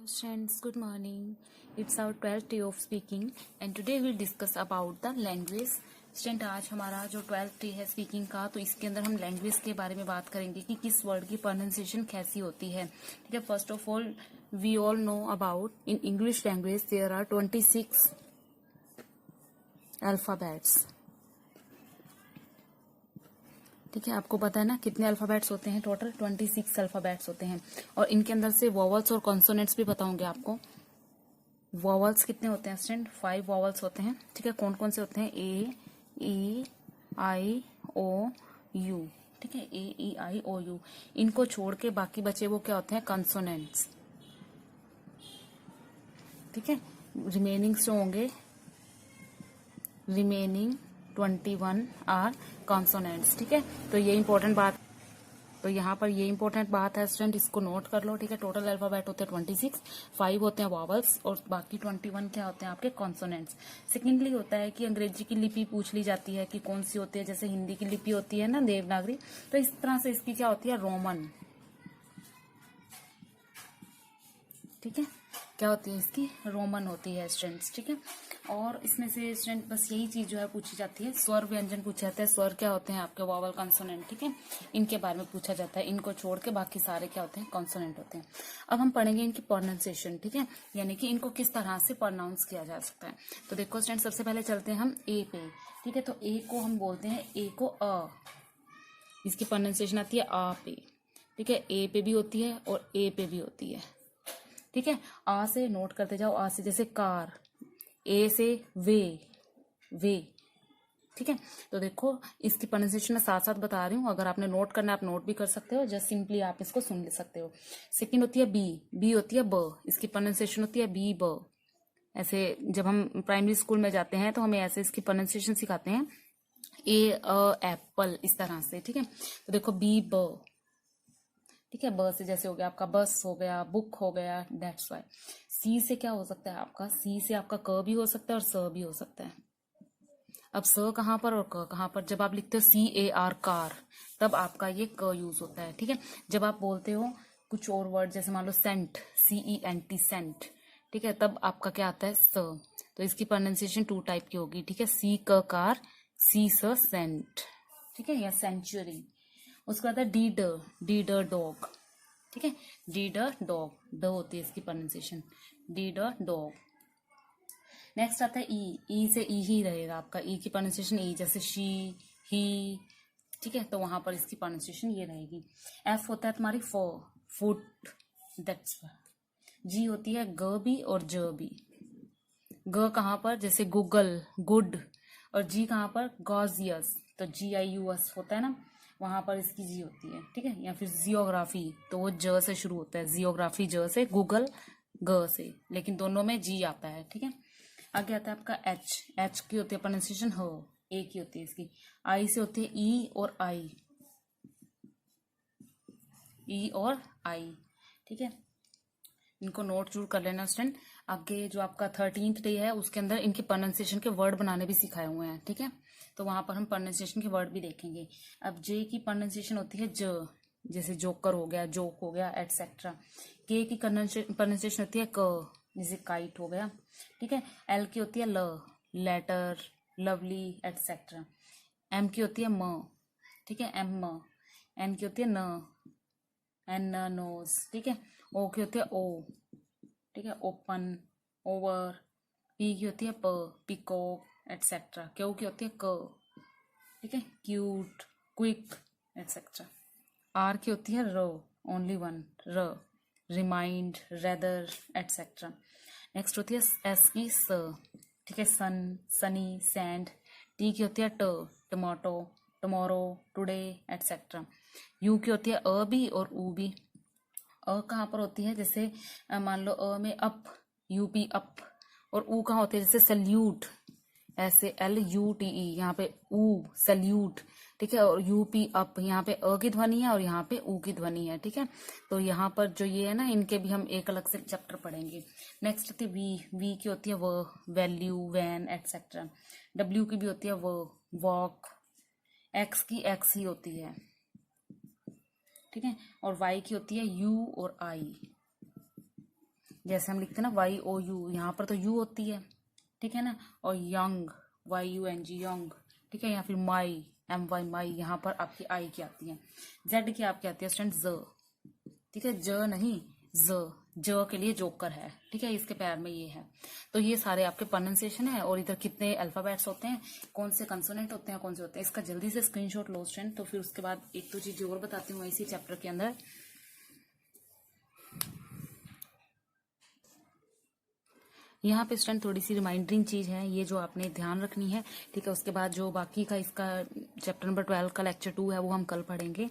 Students, good morning. It's our 12th day of speaking and today we'll discuss about the language. Student आज हमारा जो 12th day है speaking का, तो इसके अंदर हम लैंग्वेज के बारे में बात करेंगे कि किस वर्ड की प्रोनाउंसिएशन कैसी होती है. ठीक है. First of all we all know about in English language there are 26 alphabets. ठीक है. आपको पता है ना कितने अल्फाबेट्स होते हैं? टोटल 26 अल्फाबेट्स होते हैं और इनके अंदर से वोवल्स और कॉन्सोनेंट्स भी बताऊंगे आपको. वोवल्स कितने होते हैं स्टूडेंट? 5 वोवल्स होते हैं. ठीक है. कौन कौन से होते हैं? ए ई आई ओ यू. ठीक है. ए ई आई ओ यू. इनको छोड़ के बाकी बचे वो क्या होते हैं? कॉन्सोनेंट्स. ठीक है. रिमेनिंग्स जो होंगे, रिमेनिंग 21 आर कॉन्सोनेंट्स. ठीक है. तो ये इंपॉर्टेंट बात, तो यहाँ पर ये इंपॉर्टेंट बात है स्टूडेंट, इसको नोट कर लो. ठीक है. टोटल अल्फाबेट होते हैं 26, 5 होते हैं वॉवल्स और बाकी 21 क्या होते हैं? आपके कॉन्सोनेंट्स. सेकेंडली होता है कि अंग्रेजी की लिपि पूछ ली जाती है कि कौन सी होती है. जैसे हिंदी की लिपि होती है ना देवनागरी, तो इस तरह से इसकी क्या होती है? रोमन. ठीक है. क्या होती है इसकी? रोमन होती है स्टूडेंट्स. ठीक है. और इसमें से स्टूडेंट बस यही चीज जो है पूछी जाती है. स्वर व्यंजन पूछे जाते हैं. स्वर क्या होते हैं? आपके वॉवल कॉन्सोनेंट. ठीक है. इनके बारे में पूछा जाता है. इनको छोड़ के बाकी सारे क्या होते हैं? कॉन्सोनेंट होते हैं. अब हम पढ़ेंगे इनकी प्रोनाउंसिएशन. ठीक है. यानी कि इनको किस तरह से प्रोनाउंस किया जा सकता है. तो देखो स्टूडेंट, सबसे पहले चलते हैं हम ए पे. ठीक है. तो ए को हम बोलते हैं, ए को अ. इसकी प्रोनाउंसिएशन आती है आ पे. ठीक है. ए पे भी होती है और ए पे भी होती है. ठीक है. आ से नोट करते जाओ. आ से जैसे कार. ए से वे, वे. ठीक है. तो देखो इसकी प्रोनाउंसिएशन मैं साथ साथ बता रही हूँ. अगर आपने नोट करना है आप नोट भी कर सकते हो, जस्ट सिंपली आप इसको सुन ले सकते हो. सेकंड होती है बी. बी होती है ब. इसकी प्रोनाउंसिएशन होती है बी ब. ऐसे जब हम प्राइमरी स्कूल में जाते हैं तो हमें ऐसे इसकी प्रोनाउंसिएशन सिखाते हैं. ए अ एप्पल, इस तरह से. ठीक है. तो देखो बी ब. ठीक है. ब से जैसे हो गया आपका बस हो गया, बुक हो गया, दैट्स वाई. सी से क्या हो सकता है आपका? सी से आपका क भी हो सकता है और स भी हो सकता है. अब स कहाँ पर और क कहाँ पर? जब आप लिखते हो CAR कार, तब आपका ये क यूज होता है. ठीक है. जब आप बोलते हो कुछ और वर्ड, जैसे मान लो सेंट, CENT सेंट. ठीक है. तब आपका क्या आता है? स. तो इसकी प्रोनाउंसिएशन 2 टाइप की होगी. ठीक है. सी क कार, सी स सेंट. ठीक है. या सेंचुरी. उसके बाद है डी ड. डी ड डॉग. ठीक है. डी ड डॉग. ड होती है इसकी प्रोनाउंसिएशन. डी ड डॉग. नेक्स्ट आता है ई. ई से ई ही रहेगा आपका. ई की प्रोनाउंसिएशन ई, जैसे शी, ही. ठीक है. तो वहां पर इसकी प्रोनाउंसिएशन ये रहेगी. एफ होता है तुम्हारी फुट, दैट्स. जी होती है ग भी और ज भी. ग कहाँ पर? जैसे गूगल, गुड. और जी कहाँ पर? गॉजियस. तो GIUS होता है ना, वहां पर इसकी जी होती है. ठीक है. या फिर जियोग्राफी, तो वो ज से शुरू होता है. जियोग्राफी ज से, गूगल ग से, लेकिन दोनों में जी आता है. ठीक है. आगे आता है आपका एच. एच की होती है प्रोनाउंसिएशन ह. ए की होती है इसकी. आई से होती है ई और आई. ई और आई. ठीक है. इनको नोट जरूर कर लेना स्टूडेंट. आगे जो आपका 13th डे है उसके अंदर इनके प्रोनाउंसिएशन के वर्ड बनाने भी सिखाए हुए हैं. ठीक है. तो वहां पर हम प्रोनाउंसिएशन के वर्ड भी देखेंगे. अब जे की प्रोनाउंसिएशन होती है ज, जैसे जोकर हो गया, जोक हो गया, एटसेट्रा. के की प्रोनाउंसिएशन होती है क, जैसे काइट हो गया. ठीक है. एल की होती है ल, लेटर, लवली, एटसेट्रा. एम की होती है म. ठीक है. एम म. एन की होती है न, एन नोज. ठीक है. ओ की होती है ओ. ठीक है. Open, over. पी की होती है प, पिकॉक, एटसेट्रा. क्यू की होती है क. ठीक है. Cute, quick, etcetera. आर की होती है र, ओनली वन, र. Remind, rather, etcetera. नेक्स्ट होती है एस की स. ठीक है. सन, सनी, सैंड. टी की होती है ट, tomato, tomorrow, today, etcetera. You की होती है अ भी और ऊ भी. अ कहाँ पर होती है? जैसे मान लो अ में अप, यूपी अप. और ऊ कहाँ होती है? जैसे सल्यूट, ऐसे LUTE, यहाँ पे ऊ, सल्यूट. ठीक है. और यूपी अप, यहाँ पे अ की ध्वनि है और यहाँ पे ऊ की ध्वनि है. ठीक है. तो यहाँ पर जो ये है ना, इनके भी हम एक अलग से चैप्टर पढ़ेंगे. नेक्स्ट होती है वी. वी की होती है व, वैल्यू, वैन, एटसेट्रा. डब्ल्यू की भी होती है व, वॉक. एक्स की एक्स ही होती है. ठीक है. और वाई की होती है यू और आई. जैसे हम लिखते हैं ना YOU, यहाँ पर तो यू होती है, ठीक है ना, और यंग YUNG यंग, ठीक है, या फिर माई MY माई, यहाँ पर आपकी आई की आती है, जेड की आपकी आती है स्टूडेंट ज, ठीक है, ज नहीं ज के लिए जोकर है, ठीक है, इसके पैर में ये है। तो ये सारे आपके प्रोनाउंसिएशन है, और इधर कितने अल्फाबेट्स होते हैं, कौन से कंसोनेंट होते हैं, कौन से होते हैं, इसका जल्दी से स्क्रीनशॉट लो स्टूडेंट। तो फिर उसके बाद एक तो चीज और बताती हूँ इसी चैप्टर के अंदर। यहाँ पे स्टूडेंट थोड़ी सी रिमाइंडरिंग चीज है, ये जो आपने ध्यान रखनी है, ठीक है। उसके बाद जो बाकी का इसका चैप्टर नंबर 12 का लेक्चर 2 है वो हम कल पढ़ेंगे,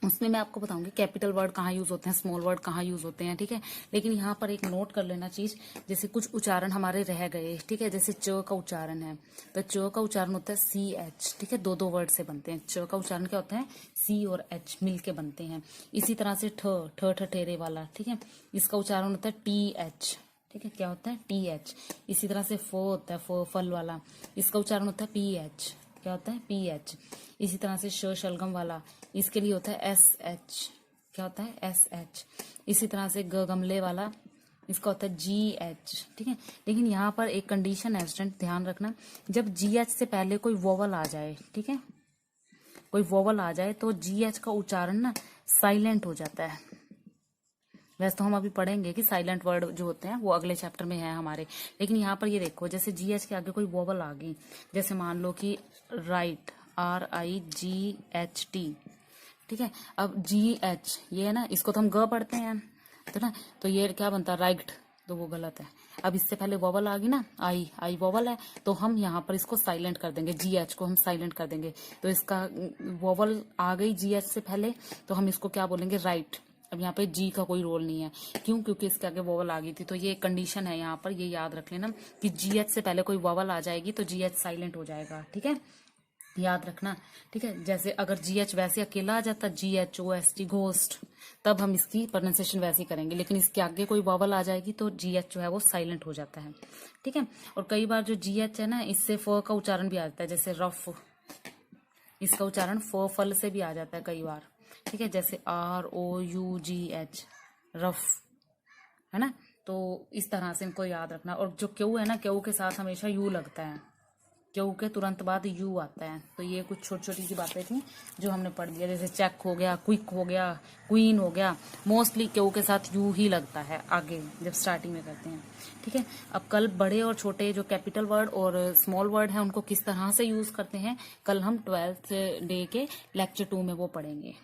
उसमें मैं आपको बताऊंगी कैपिटल वर्ड कहाँ यूज होते हैं, स्मॉल वर्ड कहाँ यूज होते हैं, ठीक है। लेकिन यहाँ पर एक नोट कर लेना चीज, जैसे कुछ उच्चारण हमारे रह गए, ठीक है, जैसे च का उच्चारण है, तो च का उच्चारण होता है CH, ठीक है, दो वर्ड से बनते हैं। च का उच्चारण क्या होता है, C और H मिल के बनते हैं। इसी तरह से ठठेरे वाला, ठीक है, इसका उच्चारण होता है TH, ठीक है, क्या होता है TH। इसी तरह से फ होता है फल वाला, इसका उच्चारण होता है PH, क्या होता है PH। इसी तरह से शलगम वाला, इसके लिए होता है SH, क्या होता है SH। इसी तरह से गमले वाला, इसका होता है GH, ठीक है। लेकिन यहाँ पर एक कंडीशन है स्टूडेंट, ध्यान रखना, जब GH से पहले कोई वोवल आ जाए, ठीक है, कोई वोवल आ जाए तो GH का उच्चारण ना साइलेंट हो जाता है। वैसे तो हम अभी पढ़ेंगे कि साइलेंट वर्ड जो होते हैं वो अगले चैप्टर में है हमारे, लेकिन यहाँ पर ये देखो, जैसे GH के आगे कोई वोवल आ गई, जैसे मान लो कि राइट RIGHT, ठीक है। अब GH ये है ना, इसको तो हम ग पढ़ते हैं तो ना, तो ये क्या बनता है राइट, तो वो गलत है। अब इससे पहले वोवल आ गई ना, आई वोवल है, तो हम यहाँ पर इसको साइलेंट कर देंगे, GH को हम साइलेंट कर देंगे। तो इसका वोवल आ गई GH से पहले, तो हम इसको क्या बोलेंगे राइट। अब यहाँ पे जी का कोई रोल नहीं है, क्यों, क्योंकि इसके आगे वोवल आ गई थी। तो ये कंडीशन है यहाँ पर, ये याद रख लेना कि GH से पहले कोई वोवल आ जाएगी तो GH साइलेंट हो जाएगा, ठीक है, याद रखना, ठीक है। जैसे अगर GH वैसे अकेला आ जाता GHOST घोस्ट, तब हम इसकी प्रोनाउंसिएशन वैसे ही करेंगे, लेकिन इसके आगे कोई वोवल आ जाएगी तो GH जो है वो साइलेंट हो जाता है, ठीक है। और कई बार जो GH है ना, इससे फ का उच्चारण भी आ जाता है, जैसे रफ, इसका उच्चारण फल से भी आ जाता है कई बार, ठीक है, जैसे ROUGH रफ, है ना। तो इस तरह से इनको याद रखना। और जो क्यू है ना, क्यू के साथ हमेशा यू लगता है, क्यू के तुरंत बाद यू आता है। तो ये कुछ छोटी छोटी सी बातें थी जो हमने पढ़ लिया, जैसे चेक हो गया, क्विक हो गया, क्वीन हो गया, मोस्टली क्यू के साथ यू ही लगता है आगे जब स्टार्टिंग में करते हैं, ठीक है। अब कल बड़े और छोटे जो कैपिटल वर्ड और स्मॉल वर्ड है उनको किस तरह से यूज करते हैं, कल हम 12th डे के लेक्चर 2 में वो पढ़ेंगे।